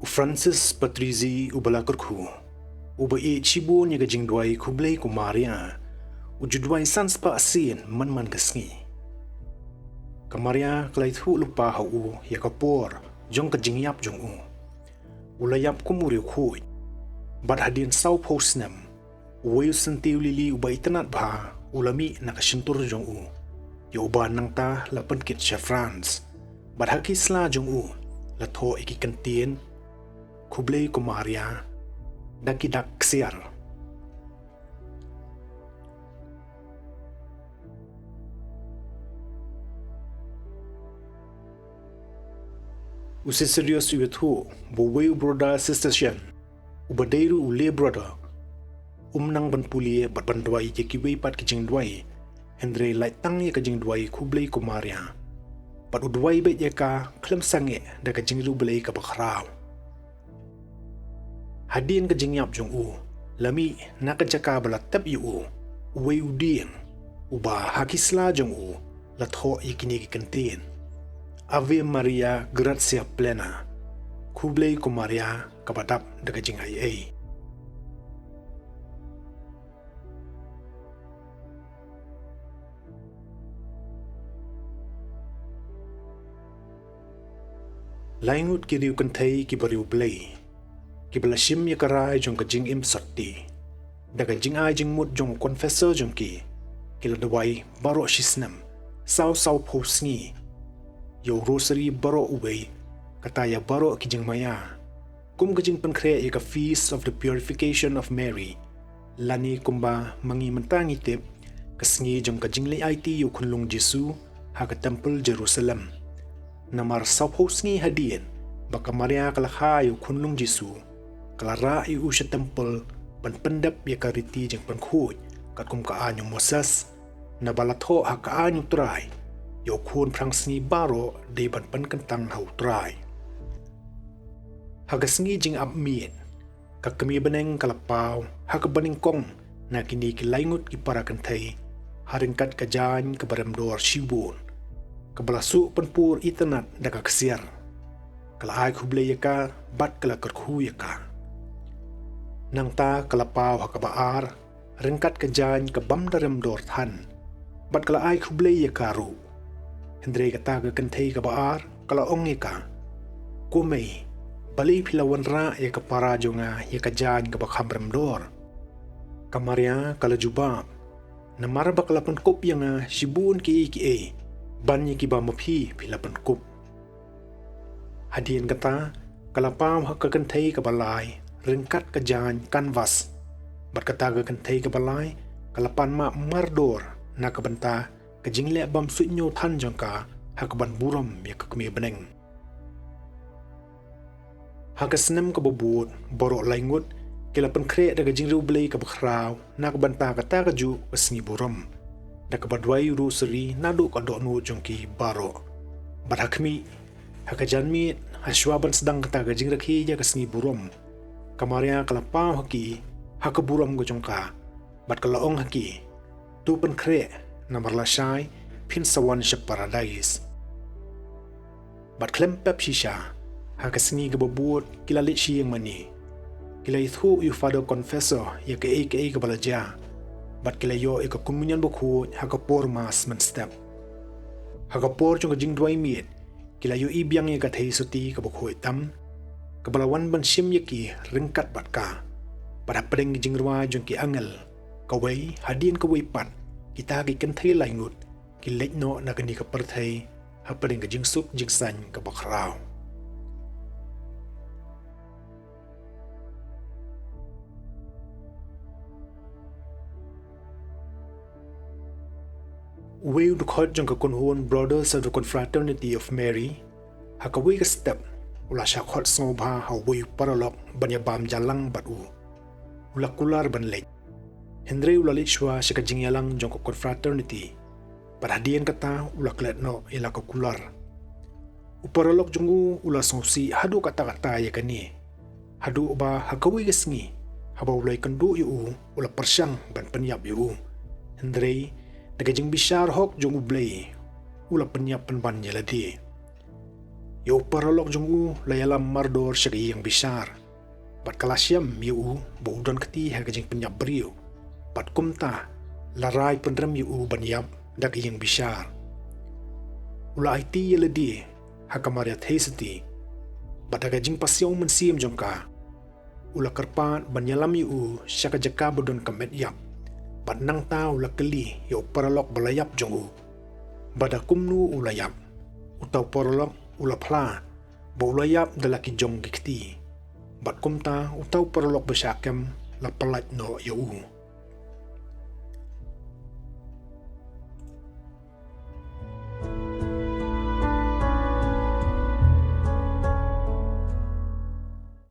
Francis Patrizi ubalakurku uba chibun yaga jingduai kublai ku Maria ujudwai sans pa asin man gasngi Kamaria klai thu lupa hau ya kapor jong ka jingyap jong ulayap kumuri khui bad hadin sau posnam uwayu sentiu lili uba itanat bha ulami nakashintur jong ya uba nang ta lapan kit France bad hakisla jong la tho iki kantien kublai ku Maria dakidak siar usi serius uyathu bowei broda sistershan ubadeiru ule broda umnang banpulie bat bandwai jekiwei pat kijingdwai endre laitang ye kijingdwai kublai ku Maria pat udwai be jeka klem sange da kijingru blai ka bakhraw hadin ka jingyap jong lami nakajaka bala tab yu uwei udien uba hakisla jong la tho ikini ki kantin Ave Maria gratia plena kublai ku Maria kabadap daga jingai laingut kiriu kantai ki bariu blai ki belashim ya karai jong ka jingim sotti daga jingai jingmut jong confessor jong ki ladawai baro shisnam sau posngi yo rosary baro uwei kataya baro ki jingmaya kum ka jing pankre ya ka feast of the purification of Mary lani kumba mangi mentangi tip kasngi jong ka jingli IT yo kunlung Jesu ha ka temple Jerusalem namar sau posngi hadien baka Maria kalakha yo kunlung Jesu kalara yu usya temple pendap ya kariti jeng pengkhuj kat kum ka anyo Moses na balatho ha ka anyo trai yo kun prangsni baro de ban kentang hau trai ha gasngi jing ap mien ka kami beneng kalapaw ha ka baning kong na kini ki laingut ki para kentai haringkat ka jan ka baramdor shibun ka balasu penpur itanat da ka kesiar kala ai kublai ka bat kala kerkhu ka nang ta kalapaw hakabaar ringkat kejan ke bam daram dor than bat kala ai kublai ya karu hendrei kata ke kentai kabaar kala ong ka kumei bali pilawan ra ya ke para jonga ya kejan ke bakham ram dor kamaria kala jubab namar baklapan kup yang shibun ki ban ya ki ba mapi pilapan kup hadien kata kalapaw hakka kentai kabalai ringkat kejan kanvas berkata ke kentai ke balai kalapan mak mardor na ke benta ke jingle bam suinyo than jangka hakban buram ya ke kemi beneng hakasnem ke bobut borok laingut kelapan kre daga jingru blai ke bakhraw na ke benta kata ke ju pesni buram da ke badwai ruseri nadu ka doknu jongki baro badhakmi hakajanmi haswaban sedang kata ke jingrakhi ya ke sni buram Kamaria kalapau haki hakaburam gojongka bat kalaong haki tu penkre namar lasai pin sawan ship paradise bat klempep shisha hakasni gebobut kilalit shi yang mani kila ithu yu father confessor ya ke balaja bat kila yo ika communion bokhu hakapor mas man step hakapor jong jing dwai miet kila yo ibyang ya ka Theisotti ka bokhu tam Kebalawan ban sim yaki ringkat batka pada pedeng jingruwai jongki angel kawai hadin kawai pat kita gi kenthai laingut ki lekno na kani ka perthai ha pedeng jingsuk jingsneng ka bakhraw we would call jongka kunhun brothers of the confraternity of Mary ha kawai ka step ula shakhot snobha hawi paralok banya bam jalang batu ula kular ban lek hendrei ula lichwa shaka jingyalang jongko confraternity paradian kata ula kletno ila ko kular uparalok jongu ula sosi hadu kata ya kani hadu ba hakawi gesngi haba ulai kandu yu ula persyang ban penyap yu hendrei daga jing bishar hok jongu blai ula penyap penban yaladi Yo paralok jong u layalam mardor syagi yang besar. Bat kalasyam yo u boudon keti hagajing penyap briew. Bat kumta larai pendram yo u banyap dak yang besar. Ula IT yeledi haka Maria Theisotti. Bat hagajing pasyong mensim jongka. Ula kerpat banyalam yo u syaka jaka bodon kamet yap. Bat nang ta ula keli yo paralok belayap jong u. Bada kumnu ulayap. Utau paralok ula pla. Ba ulayap dalaki jong gikti. Bat kumta utau paralok besyakam la palat no yo u.